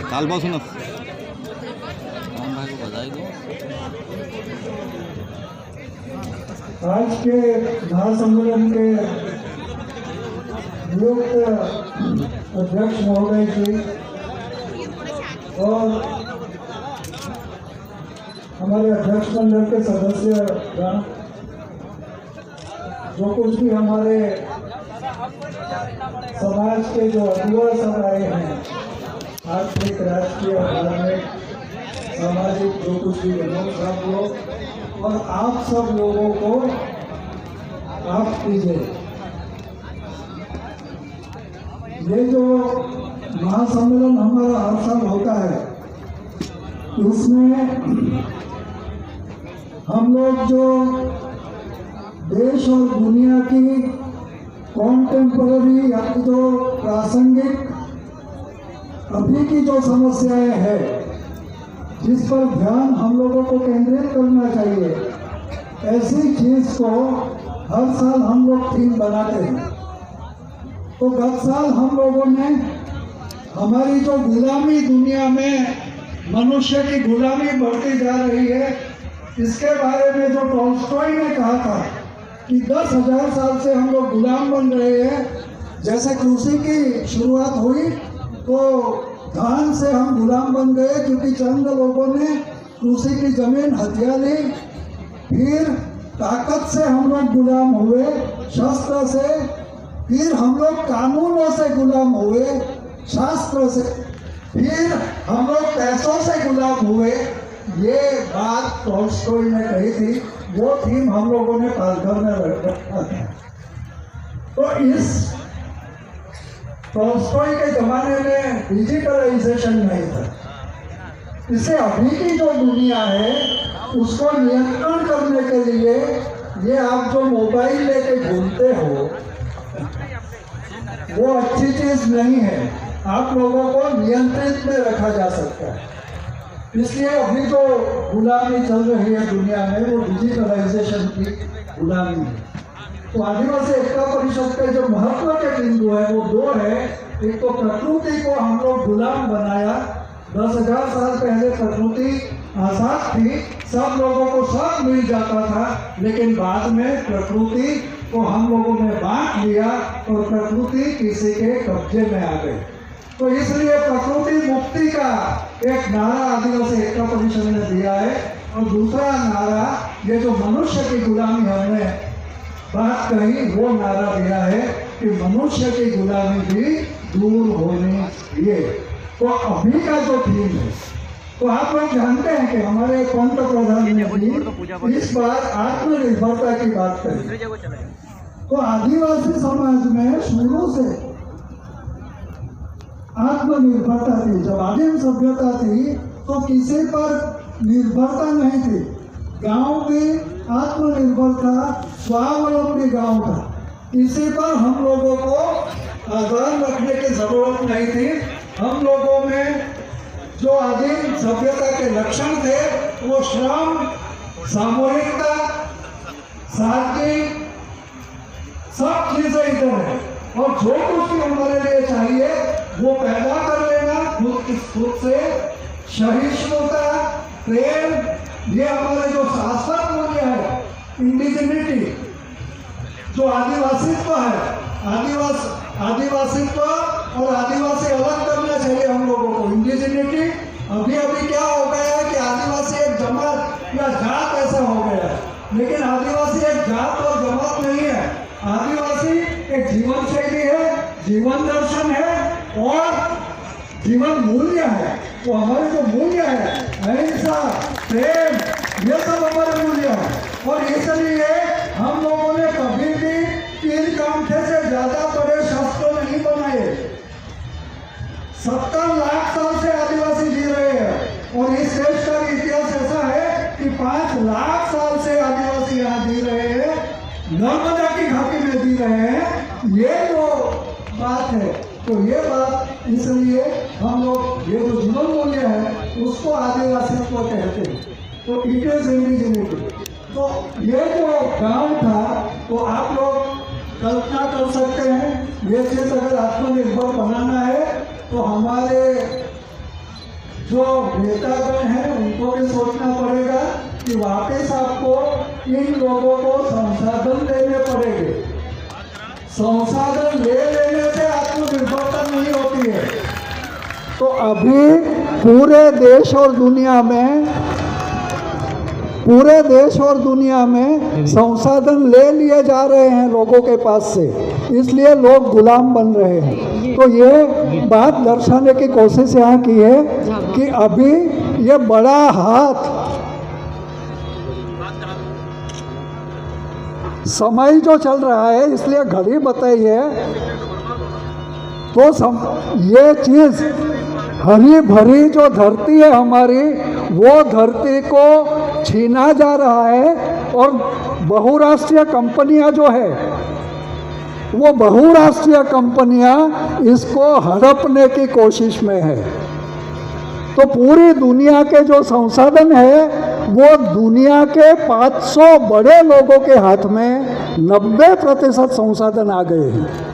कालपासूनच भाई को बधाई दो। आज के महासम्मेलन के नियुक्त अध्यक्ष महोदय जी और हमारे अध्यक्ष मंडल के सदस्य जो कुछ भी हमारे समाज के जो अगुआ सब आए हैं, आर्थिक, राजकीय, धार्मिक, सामाजिक जो कुछ भी लोग सब लोग और आप सब लोगों को आप कीजिए। ये जो महासम्मेलन हमारा हर साल होता है, इसमें हम लोग जो देश और दुनिया की कॉन्टेम्पररी या जो प्रासंगिक अभी की जो समस्याएं हैं, जिस पर ध्यान हम लोगों को केंद्रित करना चाहिए, ऐसी चीज को हर साल हम लोग थीम बनाते हैं। तो गत साल हम लोगों ने हमारी जो गुलामी, दुनिया में मनुष्य की गुलामी बढ़ती जा रही है, इसके बारे में जो टॉल्स्टॉय ने कहा था कि 10,000 साल से हम लोग गुलाम बन रहे हैं। जैसे कृषि की शुरुआत हुई तो धान से हम गुलाम बन गए, क्योंकि चंद लोगों ने कृषि की जमीन हथिया ली। फिर ताकत से हम लोग गुलाम हुए, शस्त्र से। फिर हम लोग कानूनों से गुलाम हुए, शास्त्र से। फिर हम लोग पैसों से गुलाम हुए। ये बात टॉल्स्टॉय ने कही थी, वो थीम हम लोगों ने पालघर में रखा था। तो इस टॉल्स्टॉय के जमाने में डिजिटलाइजेशन नहीं था। इससे अभी की जो दुनिया है उसको नियंत्रण करने के लिए ये आप जो मोबाइल लेके घूमते हो, वो अच्छी चीज नहीं है। आप लोगों को नियंत्रित में रखा जा सकता है। इसलिए अभी जो गुलामी चल रही है दुनिया में, वो डिजिटलाइजेशन की गुलामी है। तो आदिवासी एकता परिषद के जो महत्व के बिंदु है वो दो है। एक तो प्रकृति को हम लोग गुलाम बनाया। 10,000 साल पहले प्रकृति आजाद थी, सब लोगों को सब मिल जाता था, लेकिन बाद में प्रकृति को हम लोगों ने बांट लिया और प्रकृति किसी के कब्जे में आ गई। तो इसलिए प्रकृति मुक्ति का एक नारा आदिवासी एकता परिषद ने दिया है। और दूसरा नारा, ये जो मनुष्य की गुलामी हमने बात कही, वो नारा दिया है कि मनुष्य की गुलामी भी दूर होनी चाहिए। तो अभी का जो थीम है, तो आप लोग जानते हैं कि हमारे पंत प्रधान ने भी इस बार आत्मनिर्भरता की बात कही। तो आदिवासी समाज में शुरू से आत्मनिर्भरता थी। जब आदिम सभ्यता थी तो किसी पर निर्भरता नहीं थी। गांव भी आत्मनिर्भर था, स्वावलंबी गांव था। किसी पर हम लोगों को आधार रखने की जरूरत नहीं थी। हम लोगों में जो आदिम सभ्यता के लक्षण थे वो श्रम, सामूहिकता, सादगी, सब चीजें इधर है। और जो कुछ भी हमारे लिए चाहिए वो पैदा कर लेना खुद से। सहिष्णुता, प्रेम, ये हमारे जो शाश्वत मूल्य है। इंडिजिनिटी, जो आदिवासित्व है, आदिवासित्व और आदिवासी अलग करना चाहिए हम लोगों को। इंडिजिनिटी, अभी क्या हो गया है कि आदिवासी एक जमात या जात ऐसा हो गया है, लेकिन आदिवासी एक जात और जमात नहीं है। आदिवासी एक जीवन शैली है, जीवन दर्शन है और जीवन मूल्य है। तो हमारे जो मूल्य है, अहिंसा, प्रेम, ये सब हमारे मूल्य है। और इसलिए हम लोगों ने कभी भी तीर कांठे से ज्यादा बड़े शस्त्र नहीं बनाए। 70 लाख साल से आदिवासी जी रहे हैं और इस देश का इतिहास ऐसा है कि 5 लाख साल से आदिवासी यहाँ जी रहे हैं, नर्मदा की घाटी में जी रहे हैं। ये जो बात है, तो ये बात इसलिए हम लोग ये जो जीवन मूल्य है उसको आदिवासियों को कहते हैं। तो इट इज इंडिजिनिटी। तो ये जो गांव था, तो आप लोग कल्पना कर सकते हैं, ये चीज अगर आत्मनिर्भर बनाना है तो हमारे जो नेतागण हैं उनको भी सोचना पड़ेगा कि वापस आपको इन लोगों को संसाधन देने पड़ेंगे। संसाधन ले लेने से आत्मनिर्भरता नहीं होती है। तो अभी पूरे देश और दुनिया में संसाधन ले लिए जा रहे हैं लोगों के पास से, इसलिए लोग गुलाम बन रहे हैं। तो ये बात दर्शाने की कोशिश यहाँ की है कि अभी ये बड़ा हाथ, समय जो चल रहा है इसलिए घड़ी बताई है, तो ये चीज़ हरी भरी जो धरती है हमारी, वो धरती को छीना जा रहा है। और बहुराष्ट्रीय कंपनियां जो है, वो बहुराष्ट्रीय कंपनियां इसको हड़पने की कोशिश में है। तो पूरी दुनिया के जो संसाधन है वो दुनिया के 500 बड़े लोगों के हाथ में 90% संसाधन आ गए हैं।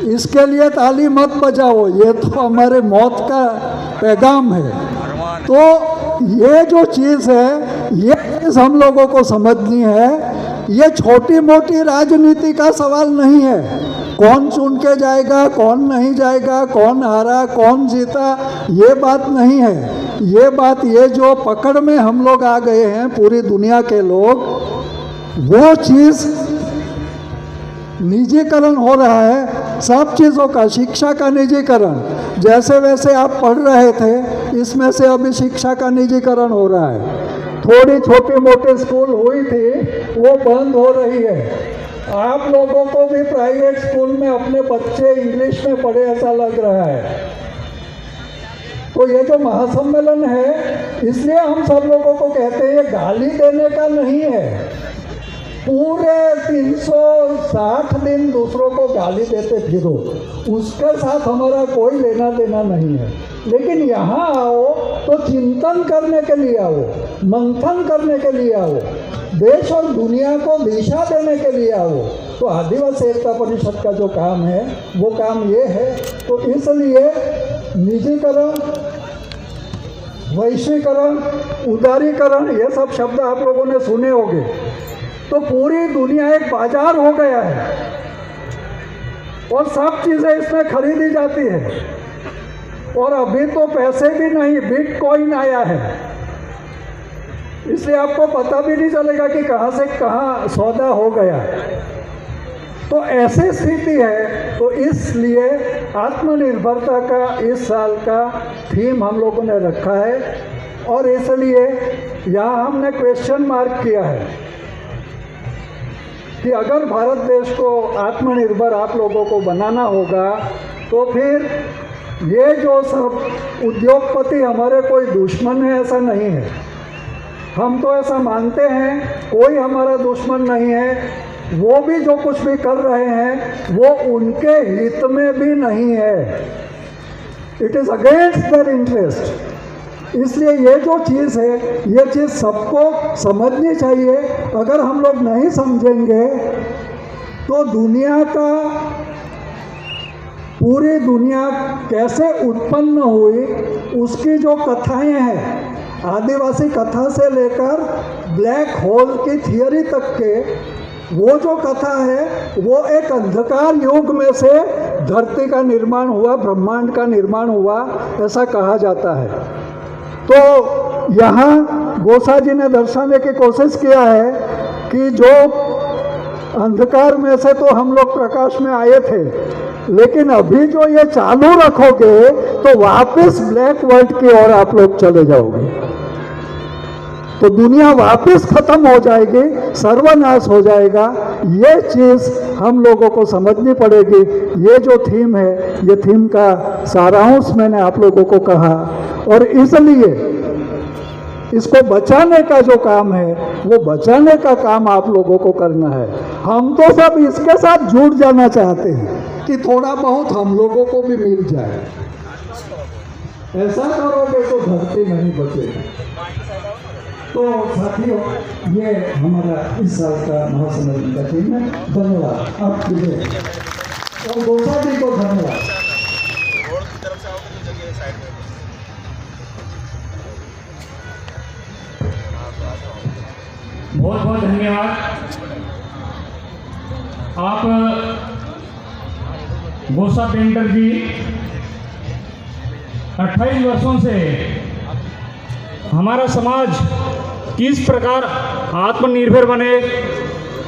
इसके लिए ताली मत बजाओ, ये तो हमारे मौत का पैगाम है। तो ये जो चीज़ है, ये चीज़ हम लोगों को समझनी है। ये छोटी मोटी राजनीति का सवाल नहीं है, कौन चुन के जाएगा, कौन नहीं जाएगा, कौन हारा, कौन जीता, ये बात नहीं है। ये बात, ये जो पकड़ में हम लोग आ गए हैं पूरी दुनिया के लोग, वो चीज़ निजीकरण हो रहा है सब चीज़ों का। शिक्षा का निजीकरण, जैसे वैसे आप पढ़ रहे थे, इसमें से अभी शिक्षा का निजीकरण हो रहा है। थोड़ी छोटे मोटे स्कूल हुई थी, वो बंद हो रही है। आप लोगों को भी प्राइवेट स्कूल में अपने बच्चे इंग्लिश में पढ़े ऐसा लग रहा है। तो ये जो महासम्मेलन है, इसलिए हम सब लोगों को कहते हैं, ये गाली देने का नहीं है। पूरे 360 दिन दूसरों को गाली देते फिरो, उसके साथ हमारा कोई लेना देना नहीं है। लेकिन यहाँ आओ तो चिंतन करने के लिए आओ, मंथन करने के लिए आओ, देश और दुनिया को दिशा देने के लिए आओ। तो आदिवासी एकता परिषद का जो काम है वो काम ये है। तो इसलिए निजीकरण, वैश्वीकरण, उदारीकरण, ये सब शब्द आप लोगों ने सुने होंगे। तो पूरी दुनिया एक बाजार हो गया है और सब चीज़ें इसमें खरीदी जाती है। और अभी तो पैसे भी नहीं, बिटकॉइन आया है, इसलिए आपको पता भी नहीं चलेगा कि कहाँ से कहाँ सौदा हो गया। तो ऐसी स्थिति है। तो इसलिए आत्मनिर्भरता का इस साल का थीम हम लोगों ने रखा है। और इसलिए यहाँ हमने क्वेश्चन मार्क किया है कि अगर भारत देश को आत्मनिर्भर आप लोगों को बनाना होगा, तो फिर ये जो सब उद्योगपति हमारे कोई दुश्मन है ऐसा नहीं है। हम तो ऐसा मानते हैं, कोई हमारा दुश्मन नहीं है। वो भी जो कुछ भी कर रहे हैं वो उनके हित में भी नहीं है, it is against their interest. इसलिए ये जो चीज़ है, ये चीज़ सबको समझनी चाहिए। अगर हम लोग नहीं समझेंगे तो दुनिया का, पूरी दुनिया कैसे उत्पन्न हुई उसकी जो कथाएं हैं, आदिवासी कथा से लेकर ब्लैक होल की थियरी तक के, वो जो कथा है वो एक अंधकार युग में से धरती का निर्माण हुआ, ब्रह्मांड का निर्माण हुआ, ऐसा कहा जाता है। तो यहाँ गोसा जी ने दर्शाने की कोशिश किया है कि जो अंधकार में से तो हम लोग प्रकाश में आए थे, लेकिन अभी जो ये चालू रखोगे तो वापस ब्लैक वर्ल्ड की ओर आप लोग चले जाओगे। तो दुनिया वापस खत्म हो जाएगी, सर्वनाश हो जाएगा। ये चीज़ हम लोगों को समझनी पड़ेगी। ये जो थीम है, ये थीम का सारांश मैंने आप लोगों को कहा। और इसलिए इसको बचाने का जो काम है, वो बचाने का काम आप लोगों को करना है। हम तो सब इसके साथ जुड़ जाना चाहते हैं कि थोड़ा बहुत हम लोगों को भी मिल जाए। ऐसा करोगे तो धरती नहीं बचेगी। तो साथियों, ये हमारा इस साल का महासम्मेलन का थीम है। धन्यवाद आपके लिए और गोसा जी को धन्यवाद। बहुत बहुत धन्यवाद। आप गोसा पेंटर जी 28 वर्षों से हमारा समाज किस प्रकार आत्मनिर्भर बने,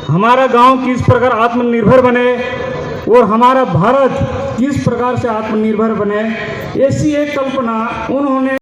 हमारा गांव किस प्रकार आत्मनिर्भर बने और हमारा भारत किस प्रकार से आत्मनिर्भर बने, ऐसी एक कल्पना उन्होंने